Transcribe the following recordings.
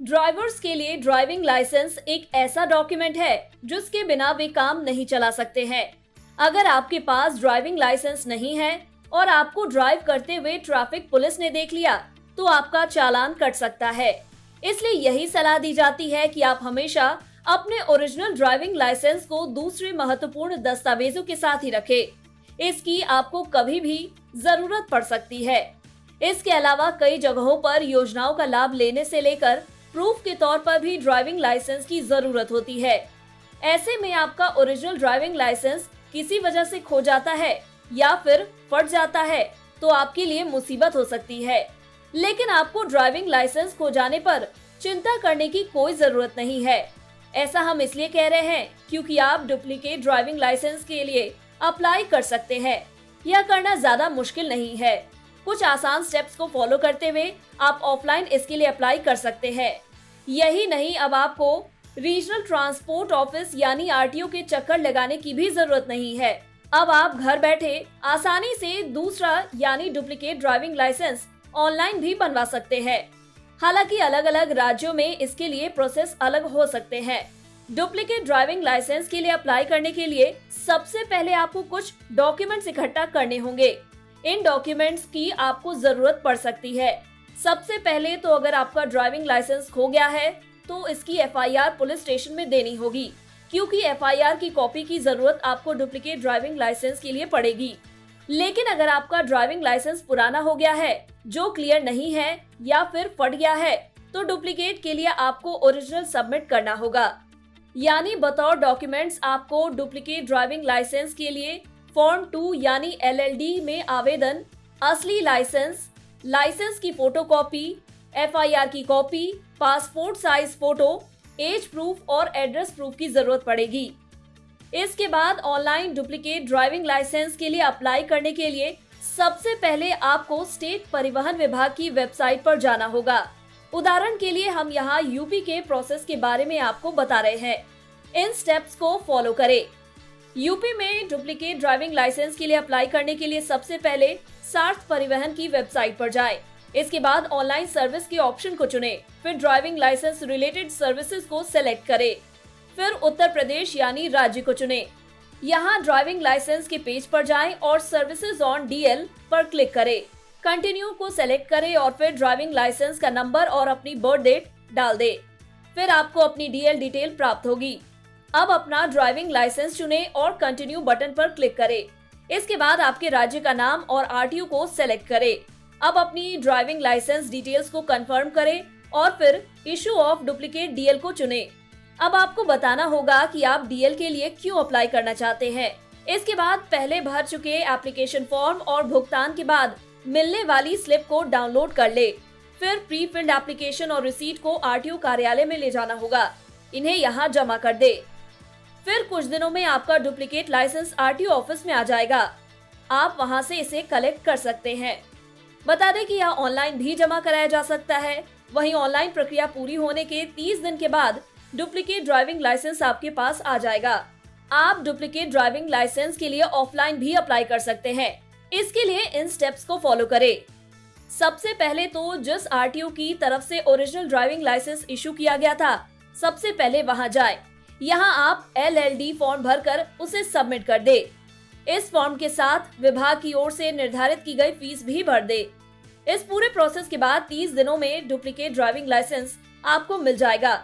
Drivers के लिए driving licence एक ऐसा डॉक्यूमेंट है जिसके बिना वे काम नहीं चला सकते हैं। अगर आपके पास ड्राइविंग लाइसेंस नहीं है और आपको ड्राइव करते हुए ट्रैफिक पुलिस ने देख लिया तो आपका चालान कट सकता है। इसलिए यही सलाह दी जाती है कि आप हमेशा अपने ओरिजिनल ड्राइविंग लाइसेंस को दूसरे महत्वपूर्ण दस्तावेजों के साथ ही रखें। इसकी आपको कभी भी जरूरत पड़ सकती है। इसके अलावा कई जगहों पर योजनाओं का लाभ लेने से लेकर प्रूफ के तौर पर भी ड्राइविंग लाइसेंस की जरूरत होती है। ऐसे में आपका ओरिजिनल ड्राइविंग लाइसेंस किसी वजह से खो जाता है या फिर फट जाता है तो आपके लिए मुसीबत हो सकती है। लेकिन आपको ड्राइविंग लाइसेंस खो जाने पर चिंता करने की कोई जरूरत नहीं है। ऐसा हम इसलिए कह रहे हैं क्योंकि आप डुप्लीकेट ड्राइविंग लाइसेंस के लिए अप्लाई कर सकते हैं। यह करना ज्यादा मुश्किल नहीं है। कुछ आसान स्टेप्स को फॉलो करते हुए आप ऑफलाइन इसके लिए अप्लाई कर सकते हैं। यही नहीं, अब आपको रीजनल ट्रांसपोर्ट ऑफिस यानी आरटीओ के चक्कर लगाने की भी जरूरत नहीं है। अब आप घर बैठे आसानी से दूसरा यानी डुप्लीकेट ड्राइविंग लाइसेंस ऑनलाइन भी बनवा सकते हैं। हालांकि अलग अलग राज्यों में इसके लिए प्रोसेस अलग हो सकते हैं। डुप्लीकेट ड्राइविंग लाइसेंस के लिए अप्लाई करने के लिए सबसे पहले आपको कुछ डॉक्यूमेंट्स इकट्ठा करने होंगे। इन डॉक्यूमेंट्स की आपको जरूरत पड़ सकती है। सबसे पहले तो अगर आपका ड्राइविंग लाइसेंस खो गया है तो इसकी एफआईआर पुलिस स्टेशन में देनी होगी, क्योंकि एफआईआर की कॉपी की जरूरत आपको डुप्लीकेट ड्राइविंग लाइसेंस के लिए पड़ेगी। लेकिन अगर आपका ड्राइविंग लाइसेंस पुराना हो गया है, जो क्लियर नहीं है या फिर फट गया है, तो डुप्लीकेट के लिए आपको ओरिजिनल सबमिट करना होगा। यानी बतौर डॉक्यूमेंट्स आपको डुप्लीकेट ड्राइविंग लाइसेंस के लिए फॉर्म 2 यानी LLD में आवेदन, असली लाइसेंस, लाइसेंस की फोटोकॉपी, एफआईआर की copy, passport size photo, age proof और एड्रेस प्रूफ की जरूरत पड़ेगी। इसके बाद ऑनलाइन डुप्लीकेट ड्राइविंग लाइसेंस के लिए अप्लाई करने के लिए सबसे पहले आपको स्टेट परिवहन विभाग की वेबसाइट पर जाना होगा। उदाहरण के लिए हम यहाँ यूपी के प्रोसेस के बारे में आपको बता रहे हैं। इन स्टेप्स को फॉलो करें। यूपी में डुप्लीकेट ड्राइविंग लाइसेंस के लिए अप्लाई करने के लिए सबसे पहले सार्थ परिवहन की वेबसाइट पर जाएं। इसके बाद ऑनलाइन सर्विस के ऑप्शन को चुनें, फिर ड्राइविंग लाइसेंस रिलेटेड सर्विसेज को सेलेक्ट करें, फिर उत्तर प्रदेश यानी राज्य को चुनें। यहाँ ड्राइविंग लाइसेंस के पेज पर जाएं और सर्विसेज ऑन DL पर क्लिक करें। कंटिन्यू को सेलेक्ट करें और फिर ड्राइविंग लाइसेंस का नंबर और अपनी बर्थ डेट डाल दें। फिर आपको अपनी DL डिटेल प्राप्त होगी। अब अपना ड्राइविंग लाइसेंस चुनें और कंटिन्यू बटन पर क्लिक करें। इसके बाद आपके राज्य का नाम और RTO को सेलेक्ट करें। अब अपनी ड्राइविंग लाइसेंस डिटेल्स को कंफर्म करें और फिर इशू ऑफ डुप्लीकेट DL को चुनें। अब आपको बताना होगा कि आप DL के लिए क्यों अप्लाई करना चाहते हैं। इसके बाद पहले भर चुके एप्लीकेशन फॉर्म और भुगतान के बाद मिलने वाली स्लिप को डाउनलोड कर ले। फिर प्री फिल्ड एप्लीकेशन और रिसीट को RTO कार्यालय में ले जाना होगा। इन्हें यहाँ जमा कर दे। फिर कुछ दिनों में आपका डुप्लीकेट लाइसेंस RTO ऑफिस में आ जाएगा। आप वहां से इसे कलेक्ट कर सकते हैं। बता दें कि यह ऑनलाइन भी जमा कराया जा सकता है। वहीं ऑनलाइन प्रक्रिया पूरी होने के 30 दिन के बाद डुप्लीकेट ड्राइविंग लाइसेंस आपके पास आ जाएगा। आप डुप्लीकेट ड्राइविंग लाइसेंस के लिए ऑफलाइन भी अप्लाई कर सकते हैं। इसके लिए इन स्टेप्स को फॉलो करें। सबसे पहले तो जिस RTO की तरफ से ओरिजिनल ड्राइविंग लाइसेंस इशू किया गया था, सबसे पहले वहां जाएं। यहाँ आप LLD फॉर्म भरकर उसे सबमिट कर दे। इस फॉर्म के साथ विभाग की ओर से निर्धारित की गई फीस भी भर दे। इस पूरे प्रोसेस के बाद 30 दिनों में डुप्लीकेट ड्राइविंग लाइसेंस आपको मिल जाएगा।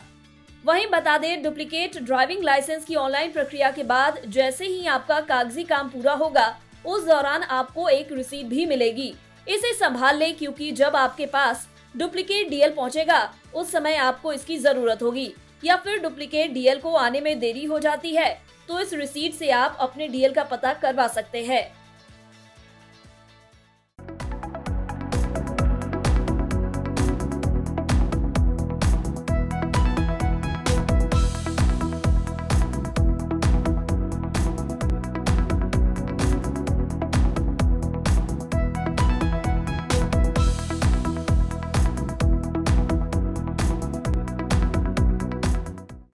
वहीं बता दें, डुप्लीकेट ड्राइविंग लाइसेंस की ऑनलाइन प्रक्रिया के बाद जैसे ही आपका कागजी काम पूरा होगा, उस दौरान आपको एक रिसीट भी मिलेगी। इसे संभाल ले, क्योंकि जब आपके पास डुप्लीकेट DL पहुंचेगा उस समय आपको इसकी जरूरत होगी, या फिर डुप्लीकेट DL को आने में देरी हो जाती है तो इस रिसीट से आप अपने DL का पता करवा सकते हैं।